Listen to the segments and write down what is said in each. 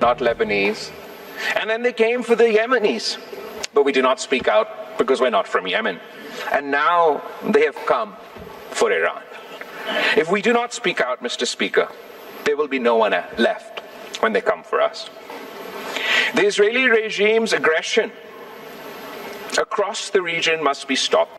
Not Lebanese. And then they came for the Yemenis. But we do not speak out because we're not from Yemen. And now they have come for Iran. If we do not speak out, Mr. Speaker, there will be no one left when they come for us. The Israeli regime's aggression across the region must be stopped.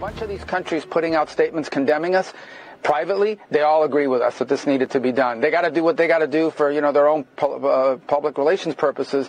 Bunch of these countries putting out statements condemning us. Privately, they all agree with us that this needed to be done. They got to do what they got to do for, their own public relations purposes.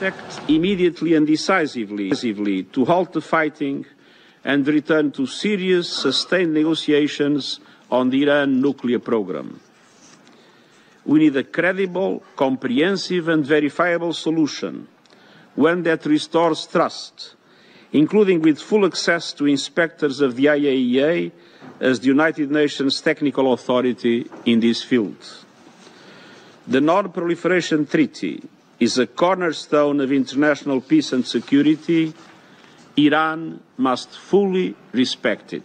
Act immediately and decisively to halt the fighting and return to serious, sustained negotiations on the Iran nuclear program. We need a credible, comprehensive and verifiable solution, one that restores trust, including with full access to inspectors of the IAEA as the United Nations technical authority in this field. The Non-Proliferation Treaty is a cornerstone of international peace and security. Iran must fully respect it.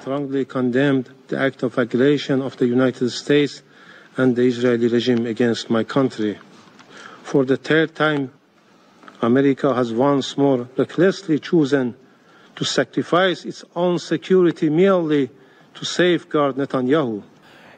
Strongly condemned the act of aggression of the United States and the Israeli regime against my country. For the third time, America has once more recklessly chosen to sacrifice its own security merely to safeguard Netanyahu.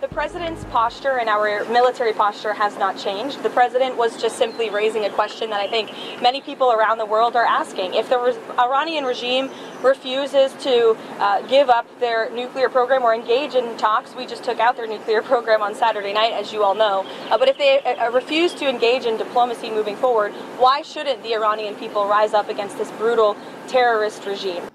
The president's posture and our military posture has not changed. The president was just simply raising a question that I think many people around the world are asking. If the Iranian regime refuses to give up their nuclear program or engage in talks, we just took out their nuclear program on Saturday night, as you all know. But if they refuse to engage in diplomacy moving forward, why shouldn't the Iranian people rise up against this brutal terrorist regime?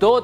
2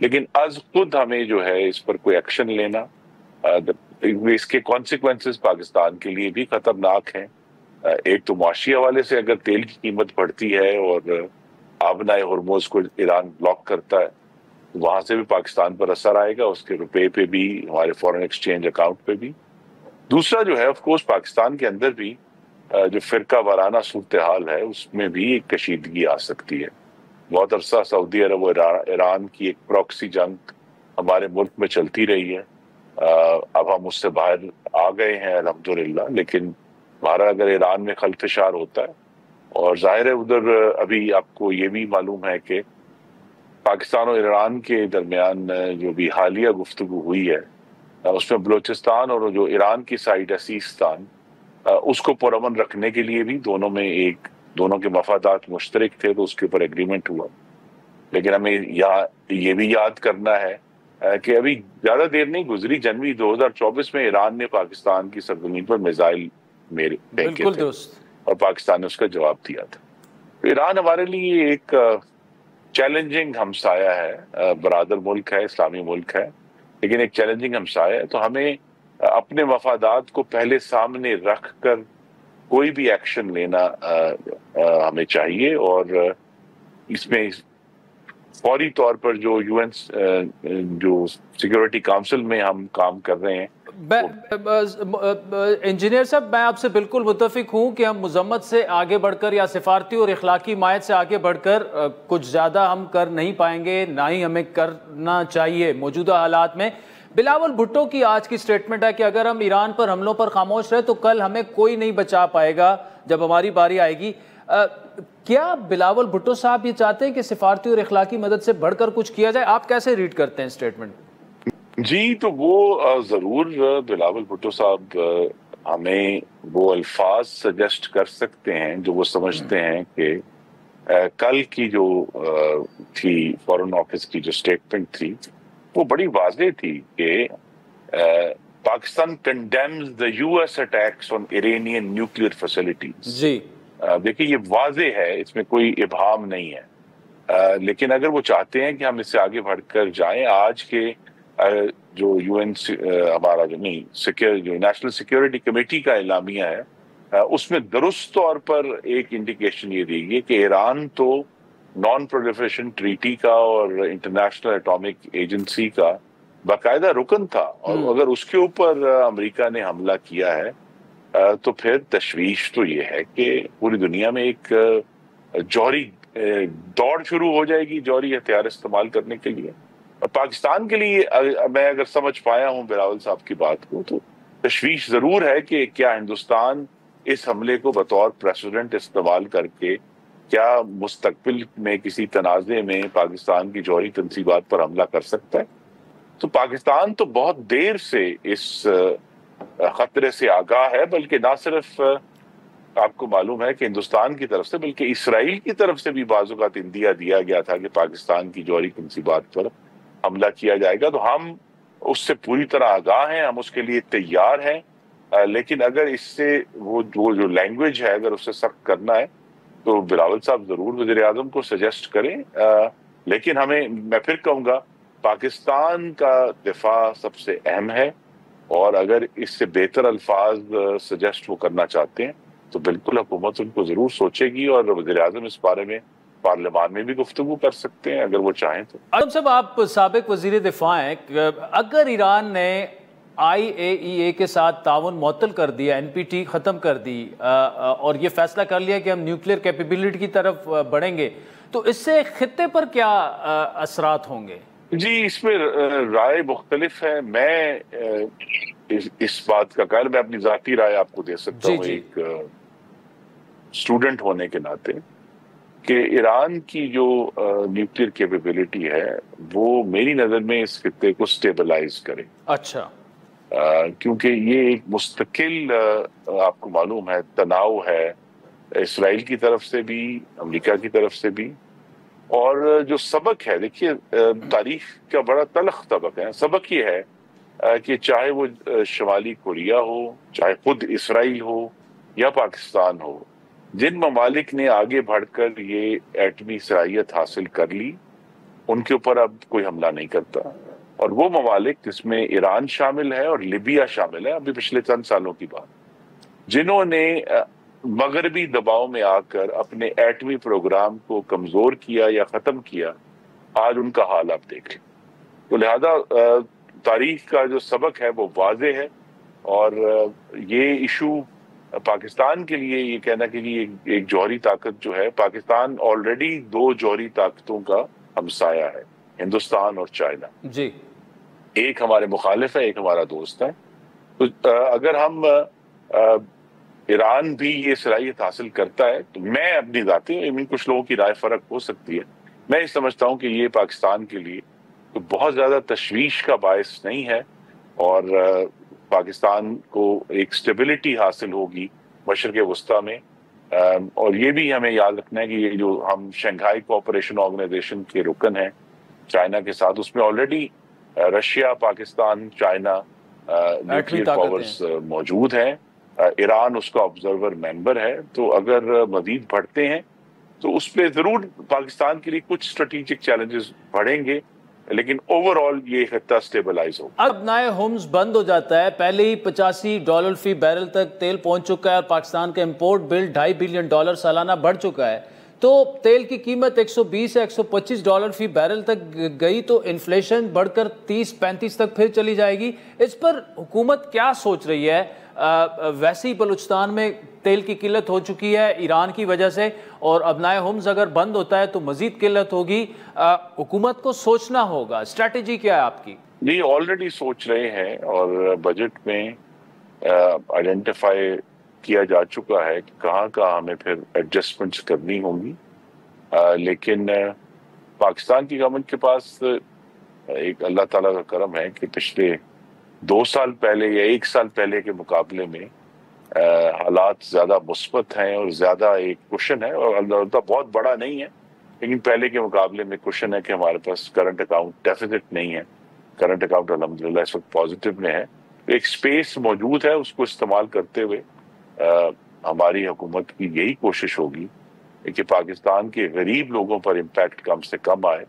لیکن از خود ہمیں جو ہے اس پر کوئی action لینا، اس کے consequences Pakistan کے لیے بھی خطرناک ہیں. ایک تو معاشی حوالے سے اگر تیل کی قیمت بڑھتی ہے اور آبنائے ہرمز کو ایران بلاک کرتا ہے، وہاں سے بھی پاکستان پر اثر آئے گا، اس کے روپے پہ بھی، ہمارے فورن ایکسچینج اکاؤنٹ پہ بھی. دوسرا جو ہے آف کورس پاکستان کے اندر بھی جو فرقہ وارانہ صورتحال ہے اس میں بھی ایک کشیدگی آ سکتی ہے. بہت عرصہ سعودی عرب اور ایران کی ایک پراکسی جنگ ہمارے ملک میں چلتی رہی ہے. اب ہم اس سے باہر آ گئے ہیں الحمدللہ، لیکن ہمارا اگر ایران میں خلفشار ہوتا ہے، اور ظاہر ہے ادھر ابھی آپ کو یہ بھی معلوم ہے کہ پاکستان اور ایران کے درمیان جو بھی حالیہ گفتگو ہوئی ہے اس میں بلوچستان اور جو ایران کی سائڈ ہے سیستان، اس کو پرامن رکھنے کے لیے بھی دونوں کے مفادات مشترک تھے، تو اس کے اوپر ایگریمنٹ ہوا. لیکن ہمیں یہ بھی یاد کرنا ہے کہ ابھی زیادہ دیر نہیں گزری، جنوری 2024 میں ایران نے پاکستان کی سرزمین پر میزائل پھینکے تھے اور پاکستان نے اس کا جواب دیا تھا. ایران ہمارے لیے ایک چیلنجنگ ہمسایہ ہے، برادر ملک ہے، اسلامی ملک ہے، لیکن ایک چیلنجنگ ہمسایہ ہے. تو ہمیں اپنے مفادات کو پہلے سامنے رکھ کر کوئی بھی ایکشن لینا ہمیں چاہیے، اور اس میں فوری طور پر جو جو سیکیورٹی کونسل میں ہم کام کر رہے ہیں. انجینئر صاحب، میں آپ سے بالکل متفق ہوں کہ ہم مذمت سے آگے بڑھ کر یا سفارتی اور اخلاقی حمایت سے آگے بڑھ کر کچھ زیادہ ہم کر نہیں پائیں گے، نہ ہی ہمیں کرنا چاہیے موجودہ حالات میں. بلاول بھٹو کی آج کی سٹیٹمنٹ ہے کہ اگر ہم ایران پر حملوں پر خاموش رہے تو کل ہمیں کوئی نہیں بچا پائے گا جب ہماری باری آئے گی. کیا بلاول بھٹو صاحب یہ چاہتے ہیں کہ سفارتی اور اخلاقی مدد سے بڑھ کر کچھ کیا جائے؟ آپ کیسے ریڈ کرتے ہیں سٹیٹمنٹ؟ جی، تو وہ ضرور بلاول بھٹو صاحب ہمیں وہ الفاظ سجیسٹ کر سکتے ہیں جو وہ سمجھتے ہیں کہ کل کی جو تھی فورن آفس کی جو سٹیٹمنٹ تھی وہ بڑی واضح تھی کہ Pakistan condemns the US attacks on Iranian nuclear facilities. جی دیکھیں یہ واضح ہے، اس میں کوئی ابہام نہیں ہے. لیکن اگر وہ چاہتے ہیں کہ ہم اس سے آگے بڑھ کر جائیں، آج کے جو UN ہمارا جو نیشنل سیکیورٹی کمیٹی کا اعلامیہ ہے، اس میں درست طور پر ایک انڈیکیشن یہ دی گئی کہ ایران تو نان پرولیفریشن ٹریٹی کا اور انٹرنیشنل ایٹامک ایجنسی کا باقاعدہ رکن تھا، اور اگر اس کے اوپر امریکہ نے حملہ کیا ہے تو پھر تشویش تو یہ ہے کہ پوری دنیا میں ایک جوہری دوڑ شروع ہو جائے گی جوہری ہتھیار استعمال کرنے کے لیے. اور پاکستان کے لیے میں اگر سمجھ پایا ہوں بلاول صاحب کی بات کو، تو تشویش ضرور ہے کہ کیا ہندوستان اس حملے کو بطور پریسیڈنٹ استعمال کر کے کیا مستقبل میں کسی تنازع میں پاکستان کی جوہری تنصیبات پر حملہ کر سکتا ہے. تو پاکستان تو بہت دیر سے اس خطرے سے آگاہ ہے، بلکہ نہ صرف آپ کو معلوم ہے کہ ہندوستان کی طرف سے بلکہ اسرائیل کی طرف سے بھی بعض اوقات اندیا دیا گیا تھا کہ پاکستان کی جوہری تنصیبات پر حملہ کیا جائے گا. تو ہم اس سے پوری طرح آگاہ ہیں، ہم اس کے لیے تیار ہیں، لیکن اگر اس سے وہ جو لینگویج ہے اگر اسے سخت کرنا ہے تو بلاول صاحب ضرور وزیر اعظم کو سجیسٹ کریں. لیکن میں پھر کہوں گا پاکستان کا دفاع سب سے اہم ہے، اور اگر اس سے بہتر الفاظ سجیسٹ وہ کرنا چاہتے ہیں تو بالکل حکومت ان کو ضرور سوچے گی، اور وزیر اعظم اس بارے میں پارلیمان میں بھی گفتگو کر سکتے ہیں اگر وہ چاہیں تو. اعظم صاحب، آپ سابق وزیر دفاع ہیں، اگر ایران نے IAEA کے ساتھ تعاون معطل کر دیا، NPT ختم کر دی اور یہ فیصلہ کر لیا کہ ہم نیوکلیئر کیپیبلٹی کی طرف بڑھیں گے، تو اس سے خطے پر کیا اثرات ہوں گے؟ جی، اس میں رائے مختلف ہے. میں اس بات کا قائل، میں اپنی ذاتی رائے آپ کو دے سکتا ہوں ایک اسٹوڈنٹ ہونے کے ناطے، کہ ایران کی جو نیوکلیئر کیپیبلٹی ہے وہ میری نظر میں اس خطے کو سٹیبلائز کرے. اچھا. کیونکہ یہ ایک مستقل آپ کو معلوم ہے تناؤ ہے اسرائیل کی طرف سے بھی، امریکہ کی طرف سے بھی. اور جو سبق ہے، دیکھیے تاریخ کا بڑا تلخ سبق ہے. سبق یہ ہے کہ چاہے وہ شمالی کوریا ہو، چاہے خود اسرائیل ہو یا پاکستان ہو، جن ممالک نے آگے بڑھ کر یہ ایٹمی صلاحیت حاصل کر لی، ان کے اوپر اب کوئی حملہ نہیں کرتا. اور وہ ممالک جس میں ایران شامل ہے اور لیبیا شامل ہے، ابھی پچھلے چند سالوں کی بات، جنہوں نے مغربی دباؤ میں آ کر اپنے ایٹمی پروگرام کو کمزور کیا یا ختم کیا، آج ان کا حال آپ دیکھ لیں. تو لہذا تاریخ کا جو سبق ہے وہ واضح ہے، اور یہ ایشو پاکستان کے لیے یہ کہنا کہ ایک جوہری طاقت جو ہے، پاکستان آلریڈی 2 جوہری طاقتوں کا ہمسایہ ہے، ہندوستان اور چائنا. جی، ایک ہمارے مخالف ہے، ایک ہمارا دوست ہے. تو اگر ہم ایران بھی یہ صلاحیت حاصل کرتا ہے تو میں اپنی ذاتی، کچھ لوگوں کی رائے فرق ہو سکتی ہے، میں یہ سمجھتا ہوں کہ یہ پاکستان کے لیے تو بہت زیادہ تشویش کا باعث نہیں ہے، اور پاکستان کو ایک سٹیبلٹی حاصل ہوگی مشرق وسطیٰ میں. اور یہ بھی ہمیں یاد رکھنا ہے کہ یہ جو ہم شنگھائی کوآپریشن آرگنائزیشن کے رکن ہیں چائنا کے ساتھ، اس میں already Russia, Pakistan, China nuclear powers موجود ہیں. ایران اس کا آبزرور ممبر ہے. تو اگر مزید بڑھتے ہیں تو اس پہ ضرور پاکستان کے لیے کچھ اسٹریٹجک چیلنجز بڑھیں گے، لیکن اوور آل یہ خطہ سٹیبلائز ہو. اب نئے ہومز بند ہو جاتا ہے، پہلے ہی $85 فی بیرل تک تیل پہنچ چکا ہے، اور پاکستان کا امپورٹ بل $2.5 بلین سالانہ بڑھ چکا ہے. تو تیل کی قیمت $120 سے $125 فی بیرل تک گئی، تو انفلیشن بڑھ کر 30-35 تک پھر چلی جائے گی. اس پر حکومت کیا سوچ رہی ہے؟ ویسے ہی بلوچستان میں تیل کی قلت ہو چکی ہے ایران کی وجہ سے، اور اب نئے ہومز اگر بند ہوتا ہے تو مزید قلت ہوگی. حکومت کو سوچنا ہوگا، اسٹریٹجی کیا ہے آپ کی؟ جی، آلریڈی سوچ رہے ہیں، اور بجٹ میں آئیڈینٹیفائی کیا جا چکا ہے کہ کہاں کہاں ہمیں پھر ایڈجسٹمنٹس کرنی ہوں گی. لیکن پاکستان کی گورنمنٹ کے پاس ایک اللہ تعالیٰ کا کرم ہے کہ پچھلے 2 سال پہلے یا 1 سال پہلے کے مقابلے میں حالات زیادہ مثبت ہیں، اور زیادہ ایک کوشن ہے، اور البتہ بہت بڑا نہیں ہے، لیکن پہلے کے مقابلے میں کوشن ہے کہ ہمارے پاس کرنٹ اکاؤنٹ ڈیفیسٹ نہیں ہے. کرنٹ اکاؤنٹ الحمدللہ اس وقت پازیٹیو میں ہے. ایک سپیس موجود ہے، اس کو استعمال کرتے ہوئے ہماری حکومت کی یہی کوشش ہوگی کہ پاکستان کے غریب لوگوں پر امپیکٹ کم سے کم آئے،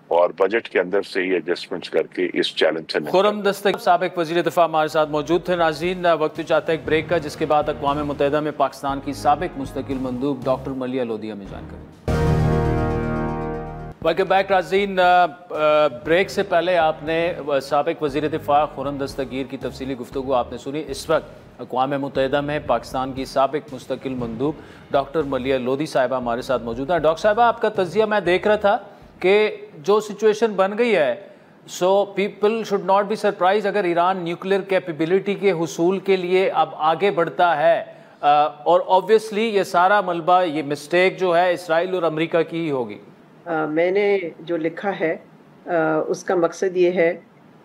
اور بجٹ کے اندر سے ہی ایڈجسٹمنٹس کر کے اس چیلنج سے خرم دستگیر سابق وزیر دفاع ہمارے ساتھ موجود تھے. ناظرین، وقت چاہتا ہے ایک بریک کا، جس کے بعد اقوام متحدہ میں پاکستان کی سابق مستقل مندوب ڈاکٹر ملیہ لودھی ہمیں جوائن کریں. ویلکم بیک ناظرین. بریک سے پہلے آپ نے سابق وزیر دفاع خرم دستگیر کی تفصیلی گفتگو آپ نے سنی. اس وقت اقوام متحدہ میں پاکستان کی سابق مستقل مندوب ڈاکٹر ملیہ لودھی صاحبہ ہمارے ساتھ موجود ہیں. ڈاکٹر صاحبہ، آپ کا تجزیہ میں دیکھ رہا تھا کہ جو سچویشن بن گئی ہے، so people should not be surprised اگر ایران نیوکلیر کیپیبلٹی کے حصول کے لیے اب آگے بڑھتا ہے، اور آبویسلی یہ سارا ملبہ، یہ مسٹیک جو ہے اسرائیل اور امریکہ کی ہی ہوگی. میں نے جو لکھا ہے اس کا مقصد یہ ہے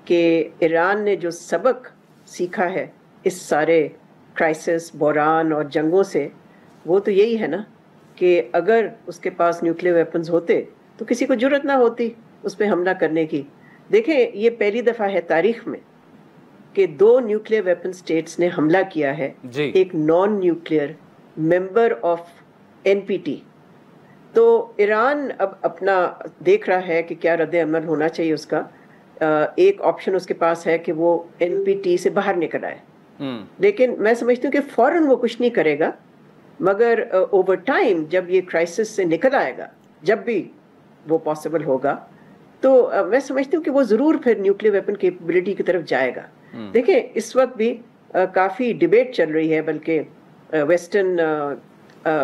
کہ ایران نے جو سبق سیکھا ہے اس سارے کرائسس، بحران اور جنگوں سے، وہ تو یہی ہے نا کہ اگر اس کے پاس نیوکلیر ویپنز ہوتے تو کسی کو جرأت نہ ہوتی اس پہ حملہ کرنے کی. دیکھیں، یہ پہلی دفعہ ہے تاریخ میں کہ 2 نیوکلیر ویپن سٹیٹس نے حملہ کیا ہے. ایک naan nuclear member of NPT. تو ایران اب اپنا دیکھ رہا ہے کہ کیا رد عمل ہونا چاہیے اس کا. ایک آپشن اس کے پاس ہے کہ وہ NPT سے باہر نکل آئے، لیکن میں سمجھتی ہوں کہ فوراً وہ کچھ نہیں کرے گا، مگر اوور ٹائم جب یہ کرائسس سے نکل آئے گا، جب بھی وہ پاسبل ہوگا، تو میں سمجھتی ہوں کہ وہ ضرور پھر نیوکلیر ویپن کیپیبلٹی کی طرف جائے گا. دیکھیں، اس وقت بھی کافی ڈیبیٹ چل رہی ہے، بلکہ ویسٹرن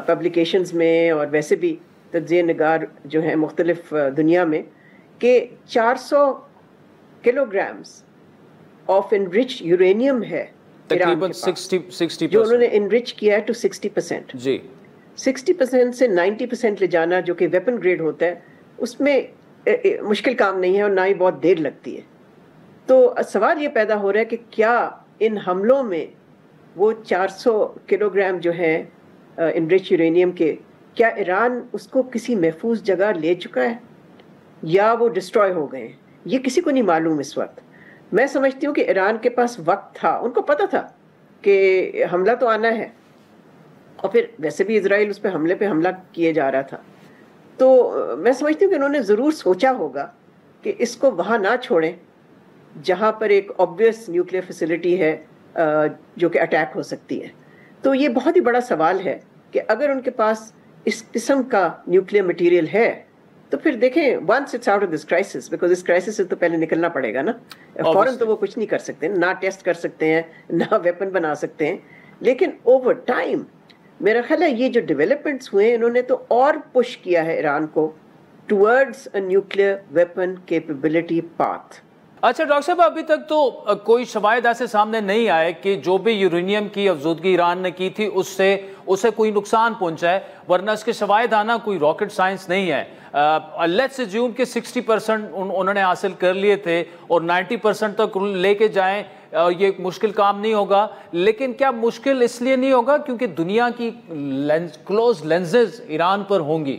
پبلیکیشنز میں اور ویسے بھی تجزیہ نگار جو ہیں مختلف دنیا میں، کہ 400 کلو گرامز آف انرچ یورینیم ہے ایران کے پاس، جو انہوں نے انرچ کیا ہے ٹو 60%. جی، 60% سے 90% لے جانا جو کہ ویپن گریڈ ہوتا ہے، اس میں مشکل کام نہیں ہے، اور نہ ہی بہت دیر لگتی ہے. تو سوال یہ پیدا ہو رہا ہے کہ کیا ان حملوں میں وہ 400 کلو گرام جو ہیں انرچ یورینیم کے، کیا ایران اس کو کسی محفوظ جگہ لے چکا ہے یا وہ ڈسٹروائے ہو گئے ہیں؟ یہ کسی کو نہیں معلوم اس وقت. میں سمجھتی ہوں کہ ایران کے پاس وقت تھا، ان کو پتہ تھا کہ حملہ تو آنا ہے، اور پھر ویسے بھی اسرائیل اس پہ حملہ کیے جا رہا تھا. تو میں سمجھتی ہوں کہ انہوں نے ضرور سوچا ہوگا کہ اس کو وہاں نہ چھوڑیں جہاں پر ایک obvious نیوکلیئر فیسلٹی ہے جو کہ اٹیک ہو سکتی ہے. تو یہ بہت ہی بڑا سوال ہے کہ اگر ان کے پاس اس قسم کا نیوکلیئر مٹیریل ہے تو پھر دیکھیں once it's out of this crisis, because us crisis سے تو پہلے نکلنا پڑے گا نا. فوراً تو وہ کچھ نہیں کر سکتے, نہ ٹیسٹ کر سکتے ہیں, نہ ویپن بنا سکتے ہیں, لیکن اوور ٹائم میرا خیال ہے یہ جو ڈیولپمنٹس ہوئے انہوں نے تو اور پش کیا ہے ایران کو towards a nuclear weapon capability path. اچھا ڈاکٹر صاحب, ابھی تک تو کوئی شواہد ایسے سامنے نہیں آئے کہ جو بھی یورینیم کی افزودگی ایران نے کی تھی اسے کوئی نقصان پہنچا ہے, ورنہ اس کے شواہد آنا کوئی راکٹ سائنس نہیں ہے. لیٹس اسیوم کہ 60% انہوں نے حاصل کر لیے تھے اور 90% تک لے کے جائیں, یہ مشکل کام نہیں ہوگا. لیکن کیا مشکل اس لیے نہیں ہوگا کیونکہ دنیا کی کلوز لینزز ایران پر ہوں گی؟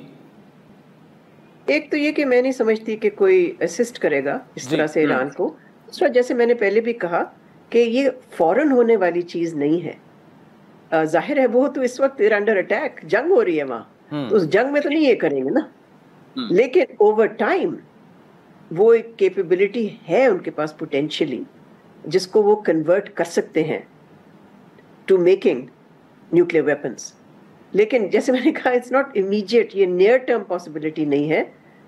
ایک تو یہ کہ میں نہیں سمجھتی کہ کوئی اسسٹ کرے گا اس طرح سے ایران کو. دوسرا, جیسے میں نے پہلے بھی کہا کہ یہ فوراً ہونے والی چیز نہیں ہے. ظاہر ہے وہ تو اس وقت انڈر اٹیک, جنگ ہو رہی ہے وہاں, تو اس جنگ میں تو نہیں یہ کریں گے نا, لیکن اوور ٹائم وہ ایک کیپیبلٹی ہے ان کے پاس پوٹینشلی جس کو وہ کنورٹ کر سکتے ہیں ٹو میکنگ نیوکلیئر ویپنس. لیکن جیسے میں نے کہا اٹس ناٹ امیڈیٹ, یہ نیئر ٹرم پاسبلٹی نہیں ہے,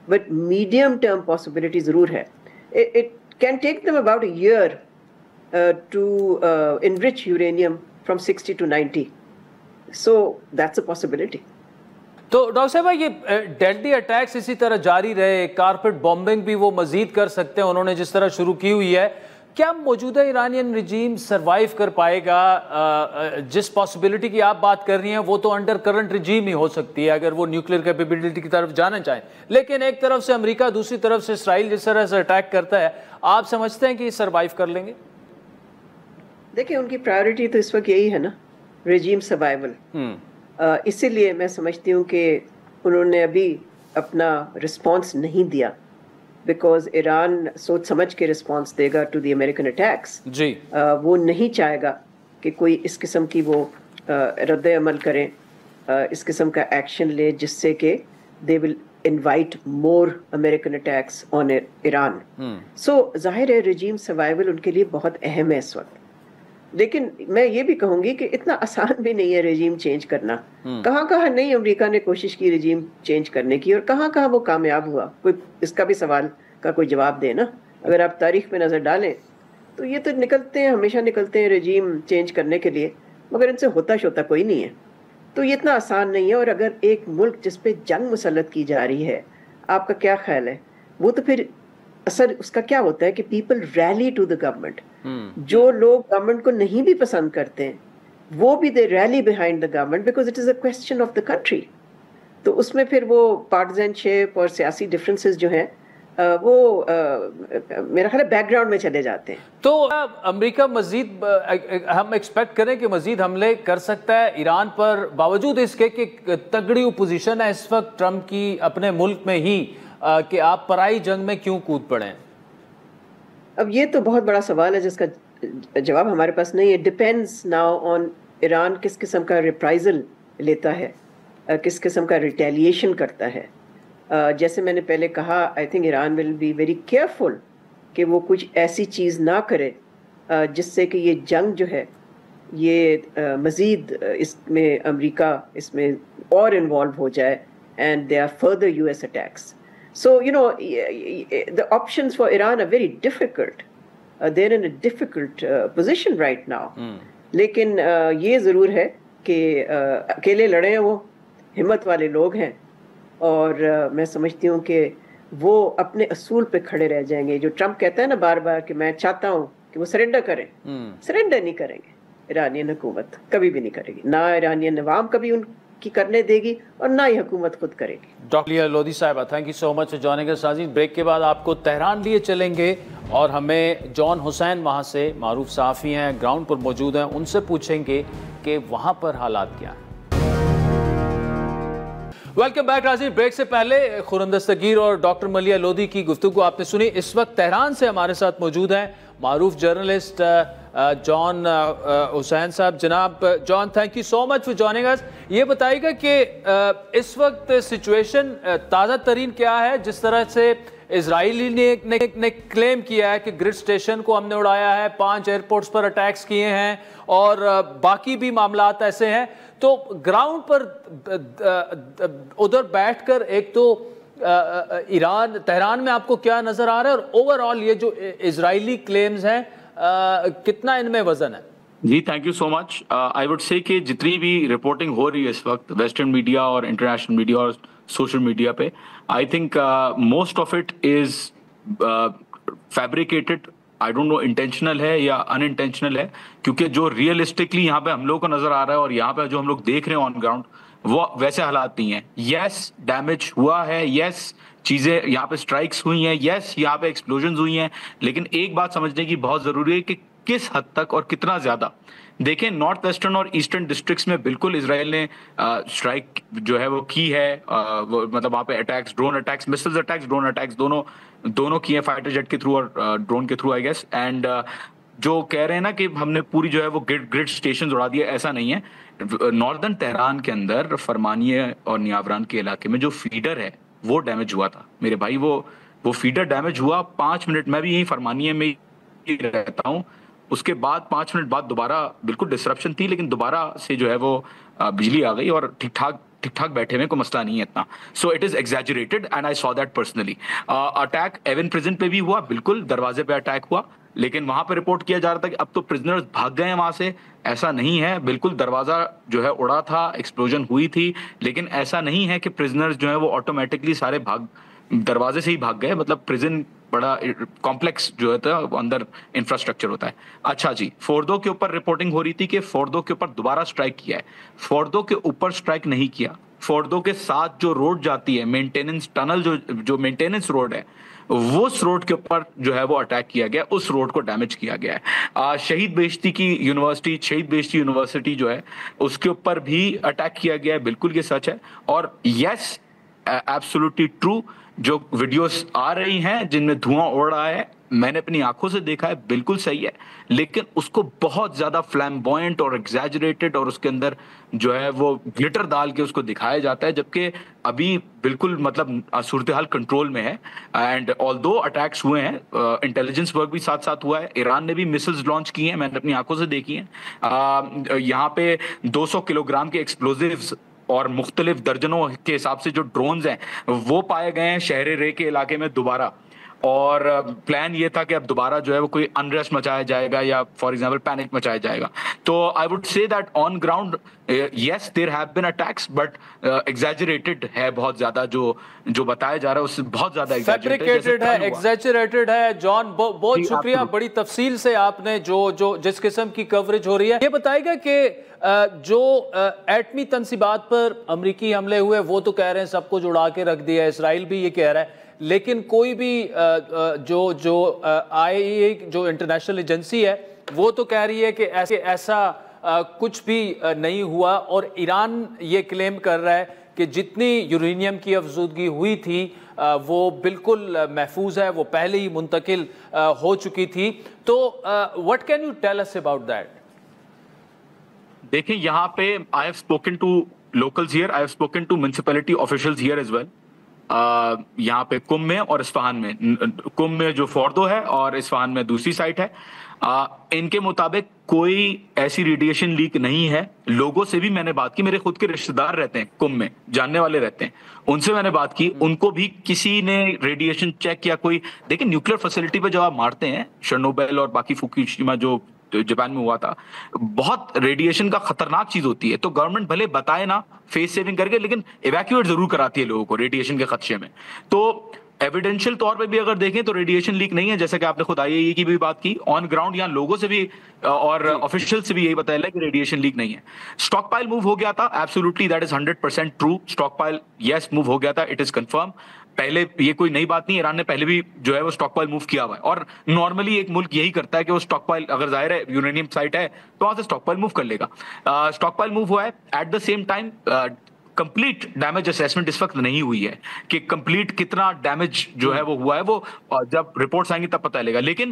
بٹ میڈیم ٹرم پاسبلٹی ضرور ہے. It can take them about a year to enrich uranium from 60 to 90. So that's a possibility. تو ڈاکٹر صاحب یہ ڈیڈلی اٹیکس اسی طرح جاری رہے, کارپیٹ بامبنگ بھی وہ مزید کر سکتے ہیں, انہوں نے جس طرح شروع کی ہوئی ہے, کیا موجودہ ایرانین رجیم سروائیو کر پائے گا؟ جس پاسبلٹی کی آپ بات کر رہی ہیں وہ تو انڈر کرنٹ رجیم ہی ہو سکتی ہے اگر وہ نیوکلیئر کیپیبلٹی کی طرف جانا چاہیں, لیکن ایک طرف سے امریکہ, دوسری طرف سے اسرائیل جس طرح سے اٹیک کرتا ہے, آپ سمجھتے ہیں کہ یہ سروائیو کر لیں گے؟ دیکھیں ان کی پرائیورٹی تو اس وقت یہی ہے نا, رجیم سروائیول. اسی لیے میں سمجھتی ہوں کہ انہوں نے ابھی اپنا رسپانس نہیں دیا, بیکاز ایران سوچ سمجھ کے رسپانس دے گا ٹو دی امریکن اٹیکس. جی وہ نہیں چاہے گا کہ کوئی اس قسم کی وہ رد عمل کریں, اس قسم کا ایکشن لے جس سے کہ دے ول انوائٹ مور امریکن اٹیکس آن ایران. سو ظاہر ہے رجیم سروائیول ان کے لیے بہت اہم ہے اس وقت. لیکن میں یہ بھی کہوں گی کہ اتنا آسان بھی نہیں ہے رجیم چینج کرنا. کہاں کہاں نہیں امریکہ نے کوشش کی رجیم چینج کرنے کی, اور کہاں کہاں وہ کامیاب ہوا. کوئی اس کا بھی سوال کا کوئی جواب دے نا. اگر آپ تاریخ پہ نظر ڈالیں تو یہ تو نکلتے ہیں, ہمیشہ نکلتے ہیں رجیم چینج کرنے کے لیے, مگر ان سے ہوتا شوتا کوئی نہیں ہے. تو یہ اتنا آسان نہیں ہے. اور اگر ایک ملک جس پہ جنگ مسلط کی جا رہی ہے, آپ کا کیا خیال ہے, وہ تو پھر اثر اس کا کیا ہوتا ہے کہ people rally to the government. جو لوگ گورنمنٹ کو نہیں بھی پسند کرتے ہیں وہ بھی they really behind the government because it is a question of the country. تو اس میں پھر وہ پارٹیزن شپ اور سیاسی ڈفرینسز جو ہیں وہ میرا خیال ہے بیک گراؤنڈ میں چلے جاتے ہیں. تو امریکہ مزید ہم ایکسپیکٹ کریں کہ مزید حملے کر سکتا ہے ایران پر, باوجود اس کے کہ تگڑی اپوزیشن ہے اس وقت ٹرمپ کی اپنے ملک میں ہی, کہ آپ پرائی جنگ میں کیوں کود پڑیں؟ اب یہ تو بہت بڑا سوال ہے جس کا جواب ہمارے پاس نہیں ہے. ڈپینڈز ناؤ آن ایران کس قسم کا ریپرائزل لیتا ہے, کس قسم کا ریٹیلیشن کرتا ہے. جیسے میں نے پہلے کہا, I think Iran will be very careful کہ وہ کچھ ایسی چیز نہ کرے جس سے کہ یہ جنگ جو ہے یہ مزید اس میں امریکہ اس میں اور انوالو ہو جائے and they are further U S attacks. So, you know, the options for Iran are very difficult. They're in a difficult position right now. لیکن یہ ضرور ہے کہ اکیلے لڑے ہیں, وہ ہمت والے لوگ ہیں, اور میں سمجھتی ہوں کہ وہ اپنے اصول پہ کھڑے رہ جائیں گے. جو ٹرمپ کہتا ہے نا بار بار کہ میں چاہتا ہوں کہ وہ سرنڈر کریں, سرنڈر نہیں کریں گے. ایرانین حکومت کبھی بھی نہیں کرے گی, نہ ایرانین عوام کبھی ان کی کرنے دے گی, اور نہ ہی حکومت خود کرے گی. ڈاکٹر لیہ لودھی صاحبہ, thank you so much for joining us. ناظرین, بریک کے بعد آپ کو تہران لیے چلیں گے, اور ہمیں جان حسین وہاں سے معروف صحافی ہیں, گراؤنڈ پر موجود ہیں, ان سے پوچھیں گے کہ وہاں پر حالات کیا ہیں. ویلکم بیک ناظرین. بریک سے پہلے خرم دستگیر اور ڈاکٹر ملیہ لودھی کی گفتگو آپ نے سنی. اس وقت تہران سے ہمارے ساتھ موجود ہیں معروف جرنلسٹ جان حسین صاحب. جناب Jan, thank you so much for joining us. یہ بتائیے گا کہ اس وقت سچویشن تازہ ترین کیا ہے, جس طرح سے اسرائیلی نے کلیم کیا ہے کہ گرڈ سٹیشن کو ہم نے اڑایا ہے, 5 ایئرپورٹس پر اٹیکس کیے ہیں اور باقی بھی معاملات ایسے ہیں. تو گراؤنڈ پر ادھر بیٹھ کر ایک تو ایران تہران میں آپ کو کیا نظر آ رہا ہے, اور اوور آل یہ جو اسرائیلی کلیمز ہیں کتنا ان میں وزن ہے؟ جی thank you so much. I would say کہ جتنی بھی رپورٹنگ ہو رہی ہے اس وقت ویسٹرن میڈیا اور انٹرنیشنل میڈیا اور سوشل میڈیا پہ, I think most of it is fabricated. I don't know intentional ہے یا ان انٹینشنل ہے, کیونکہ جو ریئلسٹکلی یہاں پہ ہم لوگوں کو نظر آ رہا ہے اور یہاں پہ جو ہم لوگ دیکھ رہے ہیں آن گراؤنڈ وہ ویسے حالات نہیں ہیں. یس ڈیمیج ہوا ہے, یس چیزیں یہاں پہ اسٹرائکس ہوئی ہیں, یس یہاں پہ ایکسپلوژنز ہوئی ہیں, لیکن ایک بات سمجھنے کی بہت ضروری ہے کہ کس حد تک اور کتنا زیادہ. دیکھیں نارتھ ویسٹرن اور ایسٹرن ڈسٹرکٹس میں بالکل اسرائیل نے اسٹرائک جو ہے وہ کی ہے, مطلب وہاں پہ attacks, drone attacks, missiles attacks, drone attacks دونوں کیے ہیں, فائٹر جیٹ کے تھرو اور ڈرون کے تھرو آئی گیس. اینڈ جو کہہ رہے ہیں نا کہ ہم نے پوری جو ہے وہ گرڈ اسٹیشن اڑا دیا, ایسا نہیں ہے. ناردرن تہران کے اندر فرمانیہ اور نیاوران کے علاقے میں جو فیڈر ہے وہ ڈیمیج ہوا تھا میرے بھائی, وہ فیڈر ڈیمیج ہوا 5 منٹ. میں بھی یہیں فرمانیہ میں رہتا ہوں, اس کے بعد 5 منٹ بعد دوبارہ بالکل ڈسرپشن تھی, لیکن دوبارہ سے جو ہے وہ بجلی آ گئی اور ٹھیک ٹھاک بیٹھے ہوئے, کوئی مسئلہ نہیں ہے اتنا. So it is exaggerated and I so that personally. Attack even person پہ بھی ہوا, بالکل دروازے پہ اٹیک ہوا, لیکن وہاں پہ رپورٹ کیا جا رہا تھا کہ اب تو پرزنرز بھاگ گئے ہیں وہاں سے. ایسا نہیں ہے, بالکل دروازہ جو ہے اڑا تھا, ایکسپلوژن ہوئی تھی, لیکن ایسا نہیں ہے کہ پرزنرز جو ہیں وہ آٹومیٹکلی سارے دروازے سے ہی بھاگ گئے. مطلب پرزن بڑا کمپلیکس جو ہوتا ہے اندر انفراسٹرکچر ہوتا ہے. اچھا جی, فوردو کے اوپر رپورٹنگ ہو رہی تھی کہ فوردو کے اوپر دوبارہ اسٹرائک کیا ہے. فوردو کے اوپر اسٹرائک نہیں کیا, فوردو کے ساتھ جو روڈ جاتی ہے مینٹیننس ٹنل, جو مینٹیننس روڈ ہے, وہ اس روڈ کے اوپر جو ہے وہ اٹیک کیا گیا, اس روڈ کو ڈیمیج کیا گیا ہے. شہید بہشتی کی یونیورسٹی, شہید بہشتی یونیورسٹی جو ہے اس کے اوپر بھی اٹیک کیا گیا ہے, بالکل یہ سچ ہے. اور یس ایبسولوٹلی ٹرو, جو ویڈیوز آ رہی ہیں جن میں دھواں اڑ رہا ہے, میں نے اپنی آنکھوں سے دیکھا ہے, بالکل صحیح ہے, لیکن اس کو بہت زیادہ فلیمبوئنٹ اور ایگزیجریٹڈ اور اس کے اندر جو ہے وہ گلٹر ڈال کے اس کو دکھایا جاتا ہے, جبکہ ابھی بالکل مطلب صورتحال کنٹرول میں ہے. اینڈ آلدو اٹیکس ہوئے ہیں, انٹیلیجنس ورک بھی ساتھ ساتھ ہوا ہے. ایران نے بھی میسلز لانچ کی ہیں, میں نے اپنی آنکھوں سے دیکھی ہیں. یہاں پہ 200 کلو گرام کے ایکسپلوزیوز اور مختلف درجنوں کے حساب سے جو ڈرونز ہیں وہ پائے گئے ہیں شہر رے کے علاقے میں دوبارہ. اور پلان یہ تھا کہ اب دوبارہ جو ہے وہ کوئی انریسٹ مچایا جائے گا یا فار ایگزامپل پینک مچایا جائے گا. تو آئی وڈ سے that on ground yes there have been attacks, but exaggerated ہے بہت زیادہ, جو بتایا جا رہا ہے اس سے بہت زیادہ فیبریکیٹڈ ہے, ایگزیجریٹڈ ہے. جان بہت شکریہ, بڑی تفصیل سے آپ نے جو جس قسم کی کوریج ہو رہی ہے. یہ بتائے گا کہ جو ایٹمی تنصیبات پر امریکی حملے ہوئے وہ تو کہہ رہے ہیں سب کچھ اڑا کے رکھ دیا ہے, اسرائیل بھی یہ کہہ رہا ہے, لیکن کوئی بھی جو آئی اے جو انٹرنیشنل ایجنسی ہے وہ تو کہہ رہی ہے کہ ایسا کچھ بھی نہیں ہوا, اور ایران یہ کلیم کر رہا ہے کہ جتنی یورینیم کی افزودگی ہوئی تھی وہ بالکل محفوظ ہے, وہ پہلے ہی منتقل ہو چکی تھی. تو what can you tell us about that? دیکھیں یہاں پہ I have spoken to locals here, I have spoken to municipality officials here as well. یہاں پہ کم میں اور اصفہان میں, کم میں جو فوردو ہے اور اصفہان میں دوسری سائٹ ہے, ان کے مطابق کوئی ایسی ریڈیشن لیک نہیں ہے. لوگوں سے بھی میں نے بات کی, میرے خود کے رشتہ دار رہتے ہیں کم میں, جاننے والے رہتے ہیں, ان سے میں نے بات کی, ان کو بھی کسی نے ریڈیشن چیک کیا کوئی. دیکھیں نیوکلیر فیسلٹی پہ جب آپ مارتے ہیں, شرنوبل اور باقی فوکوشیما جو جاپان میں ہوا تھا, بہت ریڈیشن کا خطرناک چیز ہوتی ہے. تو گورنمنٹ بھلے بتائے نا فیس سیونگ کر کے, لیکن ایویکویٹ ضرور کراتی ہے لوگوں کو ریڈیشن کے خدشے میں. تو ایویڈینشیل طور پہ بھی اگر دیکھیں تو ریڈیشن لیک نہیں ہے, جیسا کہ آپ نے خود آئی اے ای کی بھی بات کی. آن گراؤنڈ یہاں لوگوں سے بھی اور آفیشیل سے بھی یہی بتایا کہ ریڈیشن لیک نہیں ہے. اسٹاک پائل موو ہو گیا تھا, absolutely that is 100% true. Stockpile yes move ہو گیا تھا, اٹ از کنفرم. پہلے یہ کوئی نئی بات نہیں, ایران نے پہلے بھی جو ہے وہ اسٹاک پائل موو کیا ہوا ہے, اور نارملی ایک ملک یہی کرتا ہے کہ وہ اسٹاک پائل, اگر ظاہر ہے یورینیم سائٹ ہے تو وہاں سے اسٹاک پائل موو کر لے گا. اسٹاک پائل موو ہوا ہے. At the same time complete damage assessment اس وقت نہیں ہوئی ہے کہ کمپلیٹ کتنا ڈیمیج جو ہے وہ ہوا ہے, وہ جب رپورٹس آئیں گی تب پتہ چلے گا. لیکن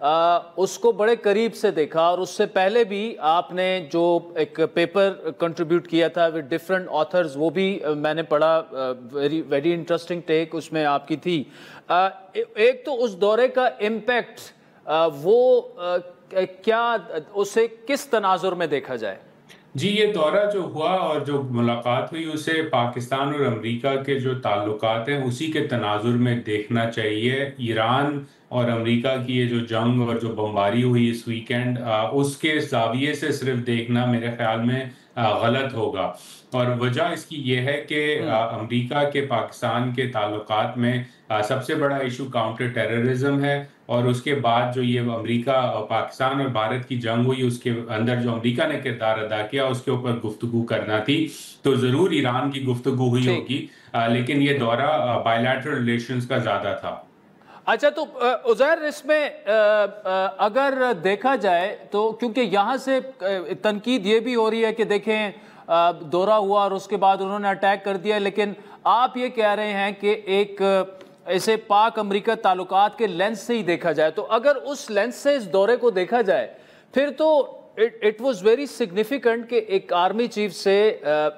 اس کو بڑے قریب سے دیکھا, اور اس سے پہلے بھی آپ نے جو ایک پیپر کنٹریبیوٹ کیا تھا ود ڈفرنٹ آتھرز, وہ بھی میں نے پڑھا, ویری انٹرسٹنگ ٹیک اس میں آپ کی تھی. ایک تو اس دورے کا امپیکٹ وہ کیا, اسے کس تناظر میں دیکھا جائے؟ جی, یہ دورہ جو ہوا اور جو ملاقات ہوئی اسے پاکستان اور امریکہ کے جو تعلقات ہیں اسی کے تناظر میں دیکھنا چاہیے. ایران اور امریکہ کی یہ جو جنگ اور جو بمباری ہوئی اس ویکینڈ, اس کے زاویے سے صرف دیکھنا میرے خیال میں غلط ہوگا. اور وجہ اس کی یہ ہے کہ امریکہ کے پاکستان کے تعلقات میں سب سے بڑا ایشو کاؤنٹر ٹیررزم ہے, اور اس کے بعد جو یہ امریکہ اور پاکستان اور بھارت کی جنگ ہوئی اس کے اندر جو امریکہ نے کردار ادا کیا اس کے اوپر گفتگو کرنا تھی. تو ضرور ایران کی گفتگو ہوئی ہوگی, لیکن یہ دورہ بائیلیٹرل ریلیشنز کا زیادہ تھا. اچھا, تو عزیر اس میں اگر دیکھا جائے تو کیونکہ یہاں سے تنقید یہ بھی ہو رہی ہے کہ دیکھیں دورہ ہوا اور اس کے بعد انہوں نے اٹیک کر دیا, لیکن آپ یہ کہہ رہے ہیں کہ ایک اسے پاک امریکہ تعلقات کے لینس سے ہی دیکھا جائے, تو اگر اس لینس سے اس دورے کو دیکھا جائے پھر تو اٹ واز ویری سگنیفیکنٹ کہ ایک آرمی چیف سے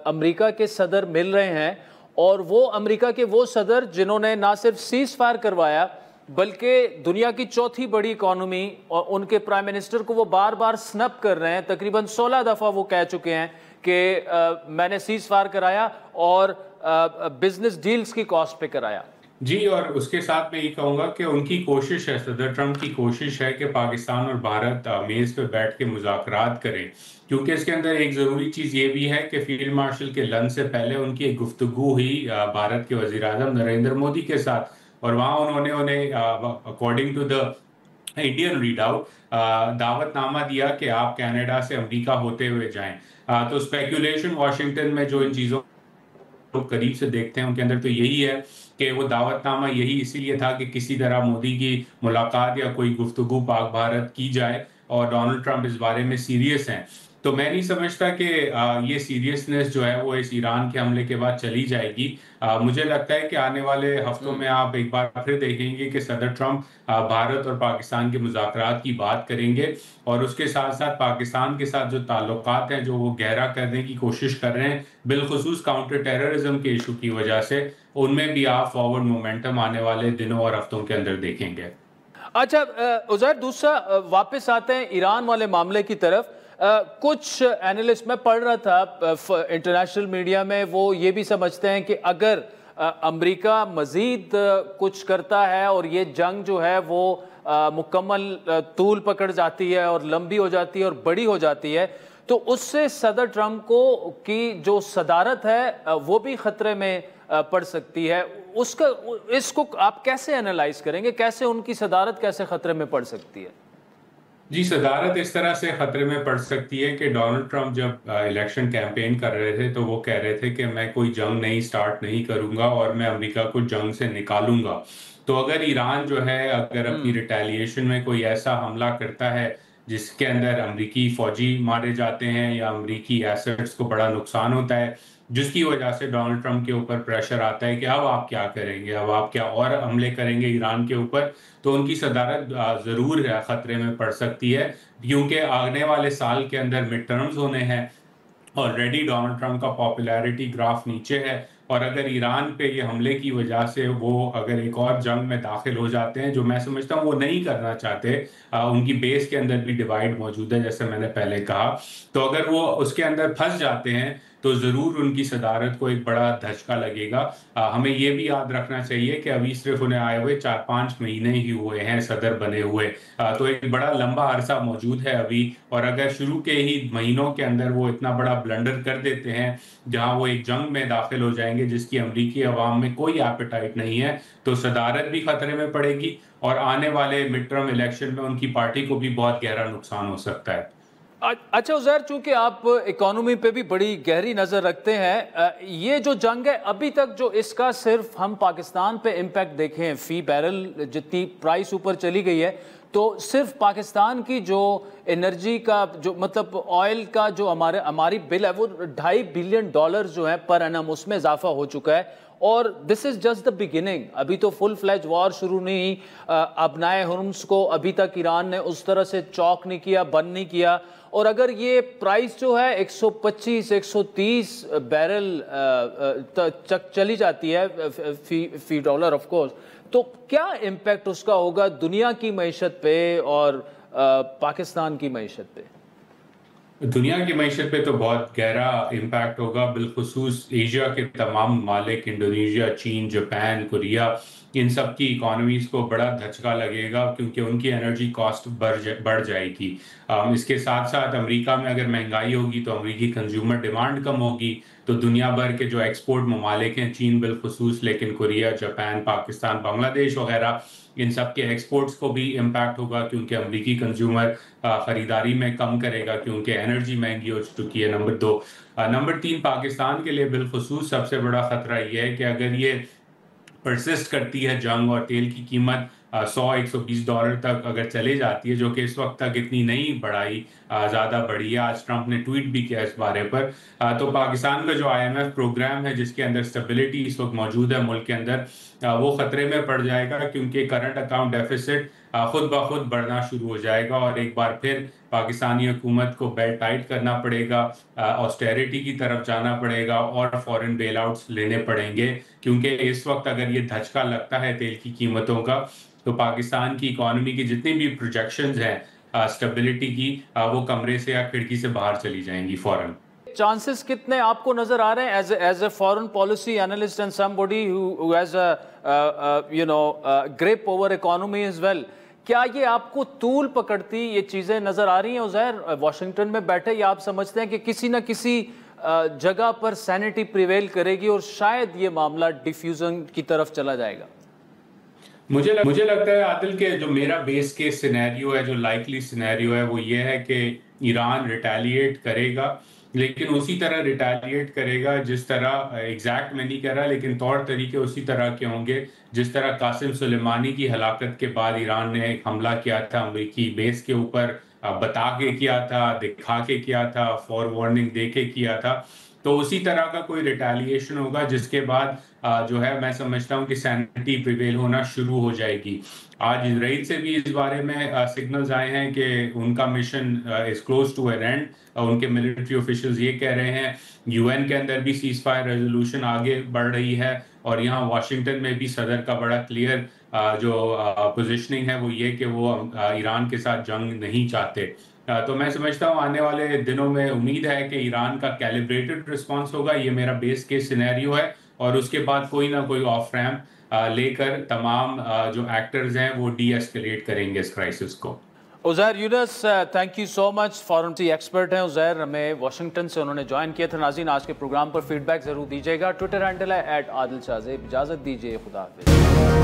امریکہ کے صدر مل رہے ہیں, اور وہ امریکہ کے وہ صدر جنہوں نے نہ صرف سیز فائر کروایا بلکہ دنیا کی چوتھی بڑی اکانومی, اور ان کے پرائم منسٹر کو وہ بار بار سنپ کر رہے ہیں. تقریباً 16 دفعہ وہ کہہ چکے ہیں کہ میں نے سیز فائر کرایا اور بزنس ڈیلز کی کاسٹ پہ کرایا. جی, اور اس کے ساتھ میں یہ کہوں گا کہ ان کی کوشش ہے, صدر ٹرمپ کی کوشش ہے کہ پاکستان اور بھارت میز پہ بیٹھ کے مذاکرات کریں, کیونکہ اس کے اندر ایک ضروری چیز یہ بھی ہے کہ فیلڈ مارشل کے لنچ سے پہلے ان کی ایک گفتگو ہوئی بھارت کے وزیر اعظم نریندر مودی کے ساتھ, اور وہاں انہوں نے according to the Indian readout آؤٹ دعوت نامہ دیا کہ آپ کینیڈا سے امریکہ ہوتے ہوئے جائیں. تو اسپیکولیشن واشنگٹن میں جو ان چیزوں کو قریب سے دیکھتے ہیں ان کے اندر تو یہی ہے کہ وہ دعوت نامہ یہی اسی لیے تھا کہ کسی طرح مودی کی ملاقات یا کوئی گفتگو پاک بھارت کی جائے, اور ڈونلڈ ٹرمپ اس بارے میں سیریس ہیں. تو میں نہیں سمجھتا کہ یہ سیریسنس جو ہے وہ اس ایران کے حملے کے بعد چلی جائے گی. مجھے لگتا ہے کہ آنے والے ہفتوں میں آپ ایک بار پھر دیکھیں گے کہ صدر ٹرمپ بھارت اور پاکستان کے مذاکرات کی بات کریں گے, اور اس کے ساتھ ساتھ پاکستان کے ساتھ جو تعلقات ہیں جو وہ گہرا کرنے کی کوشش کر رہے ہیں, بالخصوص کاؤنٹر ٹیررزم کے ایشو کی وجہ سے, ان میں بھی آپ فارورڈ مومنٹم آنے والے دنوں اور ہفتوں کے اندر دیکھیں گے. اچھا عزیر, دوسرا واپس آتے ہیں ایران والے معاملے کی طرف. کچھ اینالسٹ میں پڑھ رہا تھا انٹرنیشنل میڈیا میں, وہ یہ بھی سمجھتے ہیں کہ اگر امریکہ مزید کچھ کرتا ہے اور یہ جنگ جو ہے وہ مکمل طول پکڑ جاتی ہے اور لمبی ہو جاتی ہے اور بڑی ہو جاتی ہے, تو اس سے صدر ٹرمپ کو کی جو صدارت ہے وہ بھی خطرے میں پڑ سکتی ہے. اس کو آپ کیسے انالائز کریں گے, کیسے ان کی صدارت کیسے خطرے میں پڑ سکتی ہے؟ جی, صدارت اس طرح سے خطرے میں پڑ سکتی ہے کہ ڈونلڈ ٹرمپ جب الیکشن کیمپین کر رہے تھے تو وہ کہہ رہے تھے کہ میں کوئی جنگ نہیں سٹارٹ نہیں کروں گا اور میں امریکہ کو جنگ سے نکالوں گا. تو اگر ایران جو ہے اگر اپنی ریٹیلیشن میں کوئی ایسا حملہ کرتا ہے جس کے اندر امریکی فوجی مارے جاتے ہیں یا امریکی ایسٹس کو بڑا نقصان ہوتا ہے, جس کی وجہ سے ڈونلڈ ٹرمپ کے اوپر پریشر آتا ہے کہ اب آپ کیا کریں گے, اب آپ کیا اور حملے کریں گے ایران کے اوپر, تو ان کی صدارت ضرور خطرے میں پڑ سکتی ہے, کیونکہ آنے والے سال کے اندر مڈ ٹرمز ہونے ہیں. آلریڈی ڈونلڈ ٹرمپ کا پاپولیرٹی گراف نیچے ہے, اور اگر ایران پہ یہ حملے کی وجہ سے وہ اگر ایک اور جنگ میں داخل ہو جاتے ہیں, جو میں سمجھتا ہوں وہ نہیں کرنا چاہتے, ان کی بیس کے اندر بھی ڈیوائیڈ موجود ہے جیسے میں نے پہلے کہا, تو اگر وہ اس کے اندر پھنس جاتے ہیں تو ضرور ان کی صدارت کو ایک بڑا دھچکا لگے گا. ہمیں یہ بھی یاد رکھنا چاہیے کہ ابھی صرف انہیں آئے ہوئے 4-5 مہینے ہی ہوئے ہیں صدر بنے ہوئے, تو ایک بڑا لمبا عرصہ موجود ہے ابھی, اور اگر شروع کے ہی مہینوں کے اندر وہ اتنا بڑا بلنڈر کر دیتے ہیں جہاں وہ ایک جنگ میں داخل ہو جائیں گے جس کی امریکی عوام میں کوئی ایپیٹائٹ نہیں ہے, تو صدارت بھی خطرے میں پڑے گی, اور آنے والے مڈ ٹرم الیکشن میں ان کی پارٹی کو بھی بہت گہرا نقصان ہو سکتا ہے. اچھا عزیر, چونکہ آپ اکانومی پہ بھی بڑی گہری نظر رکھتے ہیں, یہ جو جنگ ہے ابھی تک جو اس کا صرف ہم پاکستان پہ امپیکٹ دیکھیں, فی بیرل جتنی پرائس اوپر چلی گئی ہے, تو صرف پاکستان کی جو انرجی کا جو مطلب آئل کا جو ہماری بل ہے وہ $2.5 بلین جو ہے پر انم اس میں اضافہ ہو چکا ہے، اور دس از جسٹ دا بگننگ. ابھی تو فل فلیج وار شروع نہیں. ابنائے ہرمز کو ابھی تک ایران نے اس طرح سے چوک نہیں کیا، بند نہیں کیا، اور اگر یہ پرائس جو ہے 125-130 بیرل چلی جاتی ہے فی ڈالر آف کورس، تو کیا امپیکٹ اس کا ہوگا دنیا کی معیشت پہ اور پاکستان کی معیشت پہ؟ دنیا کی معیشت پہ تو بہت گہرا امپیکٹ ہوگا، بالخصوص ایشیا کے تمام ممالک، انڈونیشیا، چین، جاپان، کوریا، ان سب کی اکانومیز کو بڑا دھچکا لگے گا کیونکہ ان کی انرجی کاسٹ بڑھ جائے گی. اس کے ساتھ ساتھ امریکہ میں اگر مہنگائی ہوگی تو امریکی کنزیومر ڈیمانڈ کم ہوگی، تو دنیا بھر کے جو ایکسپورٹ ممالک ہیں، چین بالخصوص، لیکن کوریا، جاپان، پاکستان، بنگلہ دیش وغیرہ، ان سب کے ایکسپورٹس کو بھی امپیکٹ ہوگا کیونکہ امریکی کنزیومر خریداری میں کم کرے گا کیونکہ انرجی مہنگی ہو چکی ہے. نمبر 2. نمبر 3 پاکستان کے لیے بالخصوص سب سے بڑا خطرہ یہ ہے کہ اگر یہ پرسسٹ کرتی ہے جنگ اور تیل کی قیمت $100-120 تک اگر چلے جاتی ہے، جو کہ اس وقت تک اتنی نہیں بڑھائی، زیادہ بڑھی ہے، آج ٹرمپ نے ٹویٹ بھی کیا اس بارے پر، تو پاکستان کا جو IMF پروگرام ہے جس کے اندر اسٹیبلٹی اس وقت موجود ہے ملک کے اندر، وہ خطرے میں پڑ جائے گا کیونکہ کرنٹ اکاؤنٹ ڈیفیسٹ خود بخود بڑھنا شروع ہو جائے گا اور ایک بار پھر پاکستانی حکومت کو بیلٹ ٹائٹ کرنا پڑے گا، آسٹیریٹی کی طرف جانا پڑے گا اور فورن بیل آؤٹس لینے پڑیں گے کیونکہ اس وقت اگر یہ دھچکا لگتا ہے تیل کی قیمتوں کا تو پاکستان کی اکانومی کی جتنی بھی پروجیکشنز ہیں اسٹیبلٹی کی، وہ کمرے سے یا کھڑکی سے باہر چلی جائیں گی فوراً. چانسز کتنے آپ کو نظر آ رہے ہیں as a foreign policy analyst and some body who has a grip over economy as well، کیا یہ آپ کو طول پکڑتی یہ چیزیں نظر آ رہی ہیں عزیر واشنگٹن میں بیٹھے، یا آپ سمجھتے ہیں کہ کسی نہ کسی جگہ پر سینٹی پریویل کرے گی اور شاید یہ معاملہ ڈیفیوژن کی طرف چلا جائے گا؟ مجھے لگتا ہے عادل کہ جو میرا بیس کیس سینیریو ہے، جو لائکلی سینیریو ہے، وہ یہ ہے کہ ایران ریٹیلیٹ کرے گا، لیکن اسی طرح ریٹیلیٹ کرے گا جس طرح ایگزیکٹ میں نہیں کہہ رہا لیکن طور طریقے اسی طرح کے ہوں گے جس طرح قاسم سلیمانی کی ہلاکت کے بعد ایران نے ایک حملہ کیا تھا امریکی بیس کے اوپر، بتا کے کیا تھا، دکھا کے کیا تھا، فور وارننگ دے کے کیا تھا، تو اسی طرح کا کوئی ریٹیلیشن ہوگا جس کے بعد جو ہے میں سمجھتا ہوں کہ سینٹی پریویل ہونا شروع ہو جائے گی. آج اسرائیل سے بھی اس بارے میں سگنلز آئے ہیں کہ ان کا mission is close to an end, ان کے ملٹری آفیشلز یہ کہہ رہے ہیں. UN کے اندر بھی سیز فائر ریزولوشن آگے بڑھ رہی ہے اور یہاں واشنگٹن میں بھی صدر کا بڑا کلیئر جو پوزیشننگ ہے وہ یہ کہ وہ ایران کے ساتھ جنگ نہیں چاہتے. تو میں سمجھتا ہوں آنے والے دنوں میں امید ہے کہ ایران کا کیلیبریٹڈ رسپانس ہوگا، یہ میرا بیس کیس سینیریو ہے، اور اس کے بعد کوئی نہ کوئی آف ریمپ لے کر تمام جو ایکٹرز ہیں وہ ڈی ایسکیلیٹ کریں گے اس کرائسس کو. Uzair Younus, thank you so much, foreign سی ایکسپرٹ ہیں عزیر، ہمیں واشنگٹن سے انہوں نے جوائن کیا تھا. ناظرین آج کے پروگرام پر فیڈ بیک ضرور دیجیے گا. ٹویٹر ہینڈل ہے @عادل شاہ زیب. اجازت دیجیے، خدا حافظ.